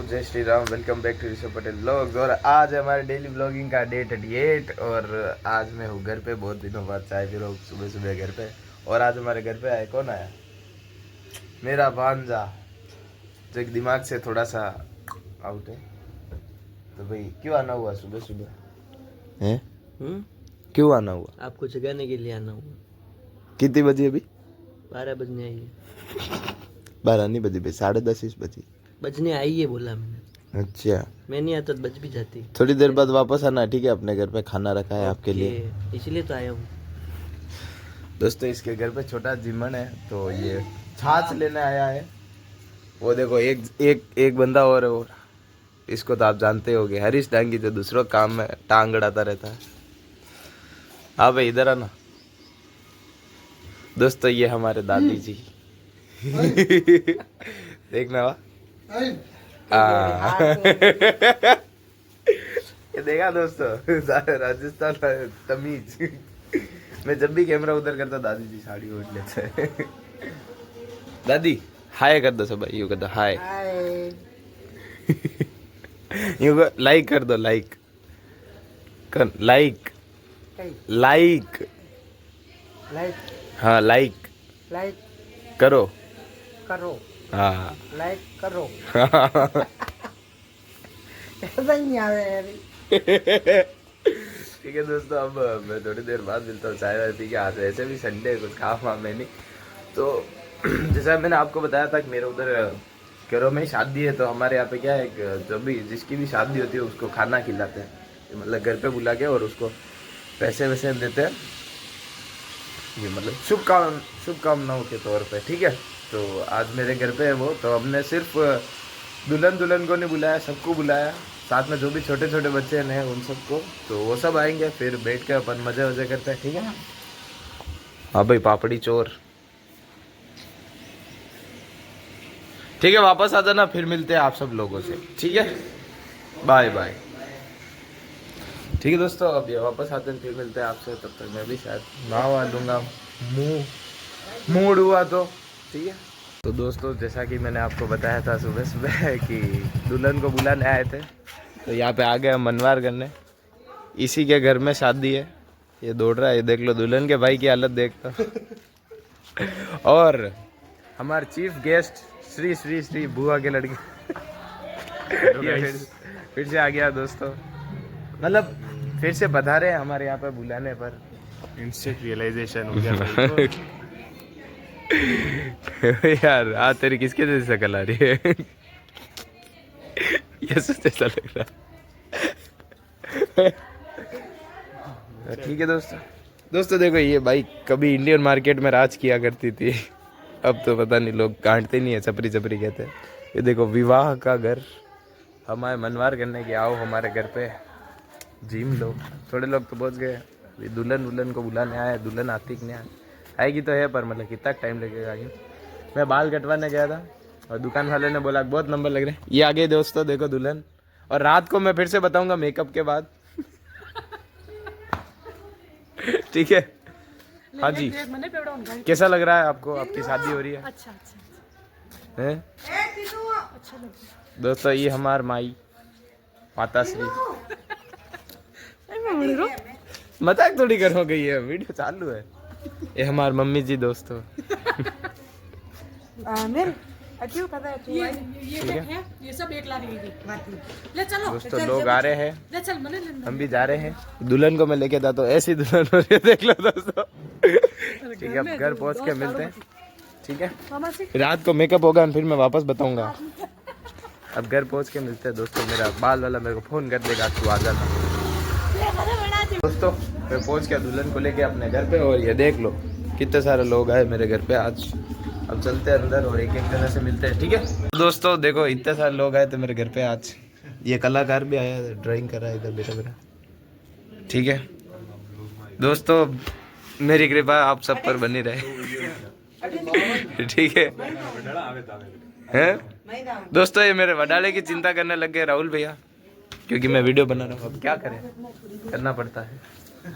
जय Shri Ram. Welcome back to Rishabh Patel vlogs. और आज है हमारे डेली व्लॉगिंग का डे 38 और आज मैं हूँ घर पे। बहुत दिनों बाद चाय पी रहा हूँ सुबह सुबह घर पे। और आज हमारे घर पे आए, कौन आया? मेरा भांजा, जो एक दिमाग से थोड़ा सा आउट है। तो भाई क्यों आना हुआ सुबह सुबह है? क्यों आना हुआ? आपको जगाने के लिए आना हुआ। कितनी बजे? अभी 12 बजने आई है। 12 नहीं बजे भाई, 10:30 बजे बजने आई है बोला मैंने। अच्छा, मैं नहीं आता तो बज भी जाती। थोड़ी देर बाद वापस आना, ठीक है? अपने घर पे खाना रखा है आपके लिए, इसलिए तो आया हूँ। दोस्तों इसके घर पे छोटा जिमन है तो ये छाछ लेने आया है। वो देखो एक एक एक बंदा और है, वो इसको तो आप जानते होगे, हरीश डांगी, जो दूसरों काम में टांग अड़ाता रहता है। हाँ भाई इधर आना। दोस्तों ये हमारे दादी जी देखना वा। ये देखा दोस्तों, राजस्थान तमीज। मैं जब भी कैमरा उधर करता दादी जी साड़ी ओढ़ लेते हैं। दादी हाय कर दो सब भाई, यू कर दो हाय। यू लाइक कर दो, लाइक कर, लाइक लाइक लाइक हाँ लाइक लाइक करो करो हाँ लाइक करो। ऐसा ही नहीं आ रहा है। ठीक है दोस्तों, अब मैं थोड़ी देर बाद मिलता हूँ चाय वाय पी के। आज ऐसे भी संडे है, कुछ काम वाम है नहीं। तो जैसा मैंने आपको बताया था कि मेरे उधर केरो में शादी है, तो हमारे यहाँ पे क्या है, जब भी जिसकी भी शादी होती है उसको खाना खिलाते हैं, मतलब घर पे बुला के, और उसको पैसे वैसे देते हैं, ये मतलब शुभकामनाओं के तौर पे, ठीक है? तो आज मेरे घर पे है वो, तो हमने सिर्फ दुल्हन को नहीं बुलाया, सबको बुलाया, साथ में जो भी छोटे छोटे बच्चे हैं उन सबको। तो वो सब आएंगे, फिर बैठ के अपन मजे वजे करते हैं, ठीक है? हाँ भाई पापड़ी चोर, ठीक है? वापस आ जाना, फिर मिलते हैं आप सब लोगों से, ठीक है? Bye bye. ठीक है दोस्तों, अब ये वापस आते हैं, फिर मिलते हैं आपसे। तब तक मैं भी शायद नहा लूँगा, मूड हुआ तो, ठीक है? तो दोस्तों जैसा कि मैंने आपको बताया था सुबह सुबह कि दुल्हन को बुलाने आए थे, तो यहाँ पे आ गए हम मनवार करने। इसी के घर में शादी है, ये दौड़ रहा है, ये देख लो दुल्हन के भाई की हालत देखता। और हमारे चीफ गेस्ट श्री श्री श्री बुआ के लड़के फिर से आ गया दोस्तों, मतलब फिर से पधारे हमारे यहाँ पे बुलाने पर। इंस्टेंट रियलाइजेशन हो गया यार आज तेरी किसके जैसी शक्ल आ रही है? यस जैसा लग रहा। ठीक है दोस्तों देखो, ये बाइक कभी इंडियन मार्केट में राज किया करती थी, अब तो पता नहीं, लोग काटते नहीं है, चपरी चपरी कहते हैं। ये देखो विवाह का घर, हमारे मनवार करने की, आओ हमारे घर पे जिम लो। थोड़े लोग तो पहुंच गए, दुल्हन को बुलाने आए, दुल्हन आती कि नहीं आएगी तो है, पर मतलब कितना टाइम लगेगा आगे। मैं बाल कटवाने गया था और दुकान वाले ने बोला बहुत नंबर लग रहे हैं। ये आगे दोस्तों देखो दुल्हन, और रात को मैं फिर से बताऊंगा मेकअप के बाद। ठीक है? हाँ जी, कैसा लग रहा है आपको? आपकी शादी हो रही है? अच्छा है दोस्तों, ये हमार माई माता श्री। मजाक थोड़ी करो, गई है वीडियो चालू है। ये हमार मम्मी जी दोस्तों। ये सब एक लाख ले चलो दोस्तों लोग आ रहे हैं, ले चल मने हम भी जा रहे हैं। दुल्हन को मैं लेके था तो ऐसी दुल्हन हो रही है, देख लो दोस्तों। ठीक है, अब घर पहुंच के मिलते हैं, ठीक है? रात को मेकअप होगा फिर मैं वापस बताऊंगा। अब घर पहुंच के मिलते हैं दोस्तों। मेरा बाल वाला मेरे को फोन कर देगा, तू आ जाना। दोस्तों मैं पहुंच गया दुल्हन को लेके अपने घर पे, और ये देख लो कितने सारे लोग आए मेरे घर पे आज। अब चलते हैं अंदर और एक एक जगह से मिलते हैं, ठीक है? दोस्तों देखो इतने सारे लोग आए थे मेरे घर पे आज। ये कलाकार भी आया, ड्राइंग कर रहा है इधर बेटा मेरा, ठीक है? दोस्तों मेरी कृपा आप सब पर बनी रहे, ठीक है? हैं दोस्तों, ये मेरे वडाले की चिंता करने लग गए राहुल भैया, क्योंकि मैं वीडियो बना रहा हूँ। अब क्या करें, करना पड़ता है,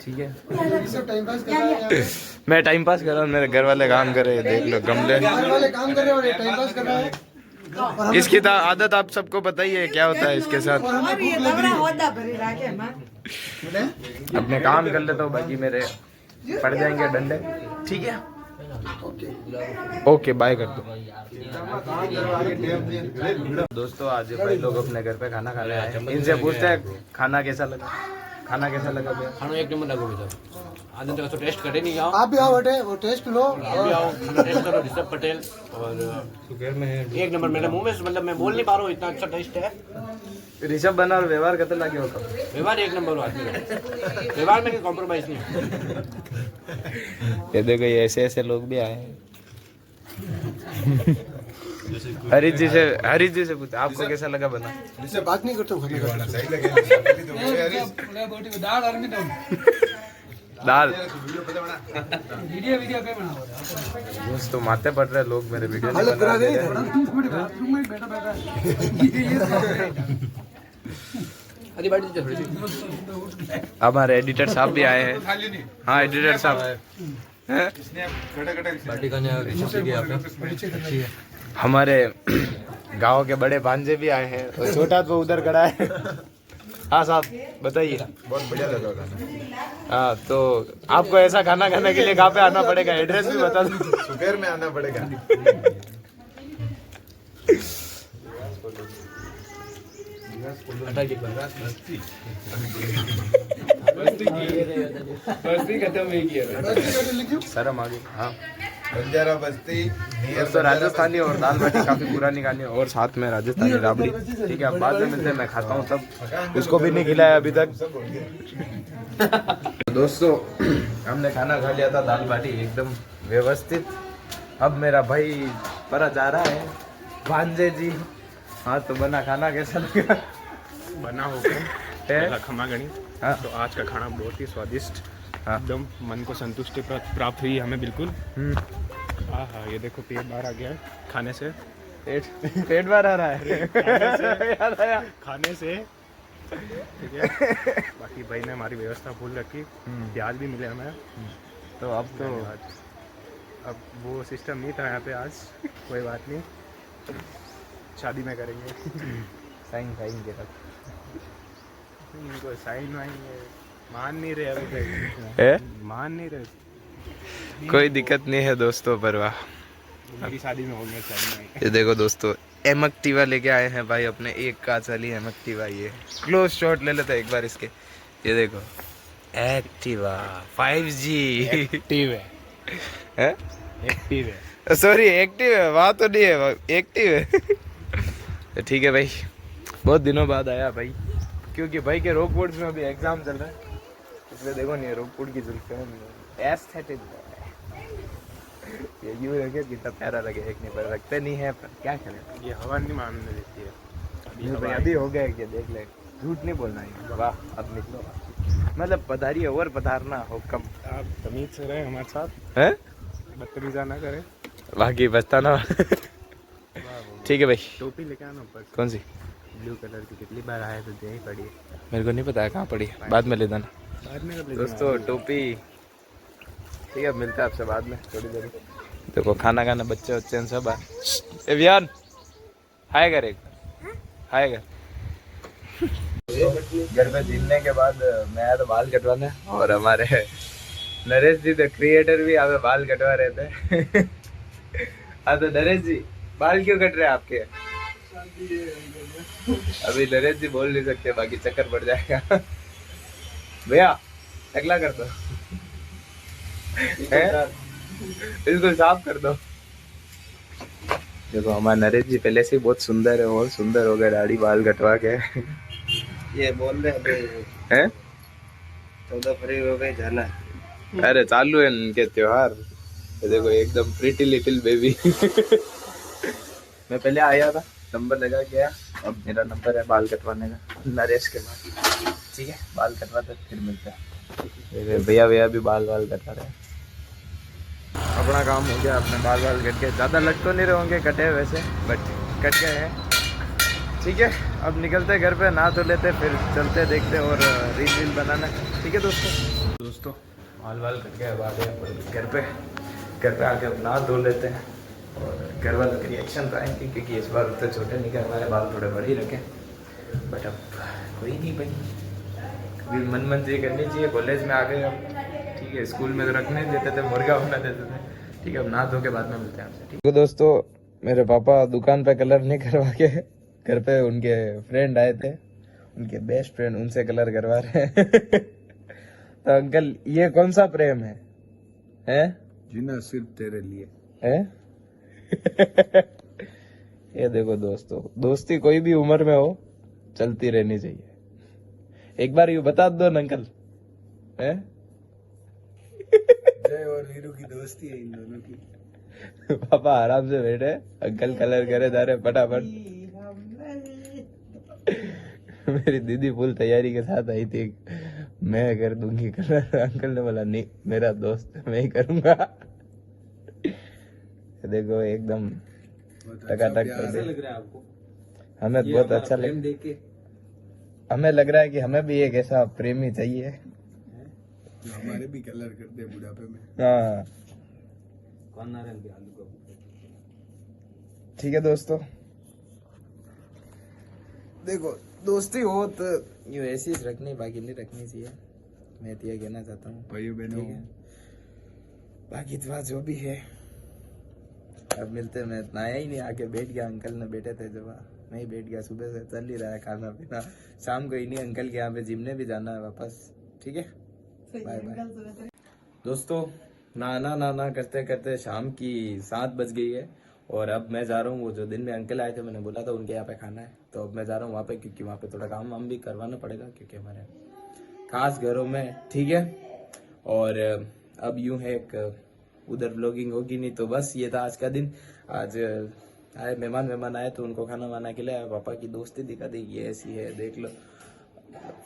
ठीक है? मैं टाइम पास कर रहा हूँ, मेरे घर वाले काम कर रहे हैं, देख लो गमले घर वाले काम कर रहे हैं और ये टाइम पास कर रहा है। इसकी आदत आप सबको पता ही है क्या होता है इसके साथ। और ये दबरा होदा भरी राखे मां अपने काम कर लेता हूँ, बाकी मेरे पड़ जाएंगे डंडे। ठीक है, ओके बाय कर दो। दोस्तों आज भाई लोग अपने घर पे खाना खाने आए हैं, इनसे पूछते हैं खाना कैसा लगा। खाना कैसा लगा भैया? खाना एक नंबर लगो बेटा। आज तक तो टेस्ट करे नहीं, आओ आप भी आओ बेटे, वो टेस्ट लो। आप भी आओ, खाना टेस्ट करो। ऋषभ पटेल और एक नंबर मेरे मुंह में, मतलब मैं बोल नहीं पा रहा हूँ, इतना अच्छा टेस्ट है। ऋषभ बना और व्यवहार कतल लगे होगा। व्यवहार एक नंबर आदमी का, व्यवहार में कॉम्प्रोमाइज नहीं। ये देखो ये ऐसे लोग भी आए हैं। हरीश जी से पूछते आपको कैसा लगा बना। इससे बात नहीं करता हूं, सही लगे दाल वीडियो पे बना दोस्तों माथे पड़ रहे लोग मेरे वीडियो नहीं हालत बना करा रहे गई। अरे बैठ जा थोड़ी सी। हमारे एडिटर साहब भी आए हैं। हाँ एडिटर साहब हैं? पार्टी खाने आपने हमारे गांव के बड़े भांजे भी आए हैं और छोटा तो उधर खड़ा है। हाँ साहब बताइए। बहुत बढ़िया लगा खाना। हाँ तो आपको ऐसा खाना खाने के लिए कहाँ पे आना पड़ेगा, एड्रेस भी बता दो। सुबेर में आना पड़ेगा। बस्ती खत्म नहीं किया शर्म आ गई। हाँ बंजारा बस्ती दोस्तों राजस्थानी और दाल बाटी काफी पुरानी खानी और साथ में राजस्थानी राबड़ी। ठीक है, अब बाद में मिलते हैं, मैं खाता हूँ तब। उसको भी नहीं खिलाया अभी तक। दोस्तों हमने खाना खा लिया था, दाल बाटी एकदम व्यवस्थित। अब मेरा भाई परा जा रहा है, भांजे जी। हाँ तो बना खाना कैसा लगा? बना हो गया खमा गणी। हाँ। तो आज का खाना बहुत ही स्वादिष्ट, हाँ। एकदम मन को संतुष्टि प्राप्त हुई हमें बिल्कुल। हाँ हाँ ये देखो पेट बाहर आ गया है खाने से। पेट बाहर आ रहा है याद आया खाने से। ठीक है, बाकी भाई ने हमारी व्यवस्था फुल रखी, प्याज भी मिले हमें। तो अब तो अब वो सिस्टम नहीं था यहाँ पे आज, कोई बात नहीं, शादी में करेंगे। साइन खाएंगे तब। इनको साइन वाइन मान नहीं रहे अभी तक, है? मान नहीं रहे। कोई दिक्कत नहीं है दोस्तों, परवाह। मेरी शादी में हो गया साइन वाइन। ये देखो दोस्तों एमक्टिवा लेके आए हैं भाई अपने, एक का चली एमक्टिवा। ये क्लोज शॉट ले लेते हैं एक बार इसके। ये देखो एक्टिवा 5G एक्टिव है, है? एक्टिव है। सॉरी एक्टिव है, वहाँ तो नहीं है, एक्टिव है। ठीक है भाई, बहुत दिनों बाद आया भाई, क्योंकि भाई के रोक बोर्ड्स में अभी एग्जाम चल रहा है, इसलिए देखो नहीं रोक बोर्ड की जुल्फे एस्थेटिक ये यूँ रखे कितना प्यारा लगे, एक नहीं पर रखते नहीं है, पर क्या करें, ये हवा नहीं मानने देती है। भाई अभी हो गया क्या, देख ले, झूठ नहीं बोलना है। वाह अब निकलो, मतलब पधारिए और पधारना हो कम। आप तमीज से रहे हमारे साथ, है बदतमीजा ना करें। बाकी बचताना। ठीक है भाई, टोपी लेके आना ऊपर, कौन सी? ब्लू कलर की, कितनी बार आया तो दे ही पड़ी है। मेरे को नहीं पता है कहाँ पड़ी है, बाद में ले देना। बाद में कब ले दोस्तों टोपी ठीक है, मिलता है आपसे बाद में थोड़ी देर। देखो खाना खाना बच्चे बच्चे सब है। एवियन हाय कर, एक हाय कर। घर पे जीतने के बाद मैं आया तो बाल कटवाने, और हमारे नरेश जी द क्रिएटर भी हमें बाल कटवा रहे थे। हाँ तो नरेश जी बाल क्यों कट रहे हैं आपके? अभी नरेश जी बोल नहीं सकते, बाकी चक्कर पड़ जाएगा। भैया अगला कर दो, इसको साफ कर दो। देखो हमारा नरेश जी पहले से बहुत सुंदर है, और सुंदर हो गए दाढ़ी बाल कटवा के। ये बोल रहे हैं 14 फरवरी हो गई जाना। अरे चालू है इनके त्योहार। ये देखो एकदम प्रीटी लिटिल बेबी। मैं पहले आया था, नंबर लगा गया, अब मेरा नंबर है बाल कटवाने का नरेश के बाद। ठीक है बाल कटवाते फिर मिलते हैं। भैया भैया भी बाल कटवा रहे हैं। अपना काम हो गया, अपने बाल कट के, ज़्यादा लग तो नहीं रहे होंगे कटे वैसे, बट कट गए हैं। ठीक है अब निकलते घर पे, नहा तो लेते फिर चलते देखते और रील बनाना। ठीक है दोस्तों बाल कट गए, अब आ गए घर पे आके अब नहा धो लेते हैं, और घर वालों के रिएक्शन तो आएंगे क्योंकि इस बार उतने छोटे नहीं करवाए, बाल थोड़े बड़े ही रखे। बट अब कोई नहीं भाई, कभी मन मंजी करनी चाहिए। कॉलेज में आ गए अब, ठीक है। स्कूल में तो रखने नहीं देते थे, मुर्गा होना देते थे, ठीक है। अब नहा धो के बाद में मिलते हैं आपसे, ठीक है। दोस्तों मेरे पापा दुकान पे कलर नहीं करवा के घर पे उनके फ्रेंड आए थे, उनके बेस्ट फ्रेंड, उनसे कलर करवा रहे हैं। तो अंकल ये कौन सा प्रेम है? जीना सिर्फ तेरे लिए है? ये देखो दोस्तों, दोस्ती कोई भी उम्र में हो चलती रहनी चाहिए। एक बार यूँ बता दो ना अंकल, है? जय और वीरू की दोस्ती है इन दोनों की। पापा आराम से बैठे, अंकल कलर करे जा रहे फटाफट। मेरी दीदी फुल तैयारी के साथ आई थी, मैं कर दूंगी कलर। अंकल ने बोला नहीं मेरा दोस्त है, मैं ही करूंगा। देखो एकदम टकाटक कर दे। लग रहा है आपको? हमें बहुत अच्छा लग, देख के हमें लग रहा है कि हमें भी एक ऐसा प्रेमी चाहिए जो हमारे भी कलर कर दे बुढ़ापे में। हाँ कौन आलू का? ठीक है दोस्तों, देखो दोस्ती हो तो यूँ ऐसी रखनी, बाकी नहीं रखनी चाहिए। मैं तो ये कहना चाहता हूँ भाइयों बहनों, ठीक है। बाकी तो बात जो भी है, अब मिलते। मैं नहाया ही नहीं, आके बैठ गया, अंकल ने बैठे थे जब मैं ही बैठ गया। सुबह से चल ही रहा है खाना पीना, शाम को ही नहीं अंकल के यहाँ पे जिम ने भी जाना है वापस, ठीक है। बाय बाय दोस्तों। नहाना करते करते शाम की 7 बज गई है और अब मैं जा रहा हूँ। वो जो दिन में अंकल आए थे, मैंने बोला था उनके यहाँ पे खाना है, तो अब मैं जा रहा हूँ वहाँ पे, क्योंकि वहाँ पे थोड़ा काम वाम भी करवाना पड़ेगा, क्योंकि हमारे खास घरों में, ठीक है। और अब यूं है एक उधर व्लॉगिंग होगी नहीं, तो बस ये था आज का दिन। आज आए मेहमान आए तो उनको खाना वाना खिलाया, पापा की दोस्ती दिखा दी, ये ऐसी है देख लो,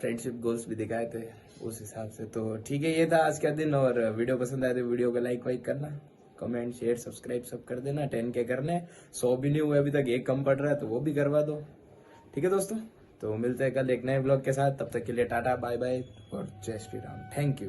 फ्रेंडशिप गोल्स भी दिखाए थे उस हिसाब से। तो ठीक है, ये था आज का दिन। और वीडियो पसंद आए तो वीडियो को लाइक वाइक करना, कमेंट शेयर सब्सक्राइब सब कर देना। 10K करने, 100 भी नहीं हुए अभी तक, एक कम पड़ रहा है तो वो भी करवा दो, ठीक है दोस्तों। तो मिलते हैं कल एक नए ब्लॉग के साथ, तब तक के लिए टाटा बाय बाय और जय श्री राम, थैंक यू।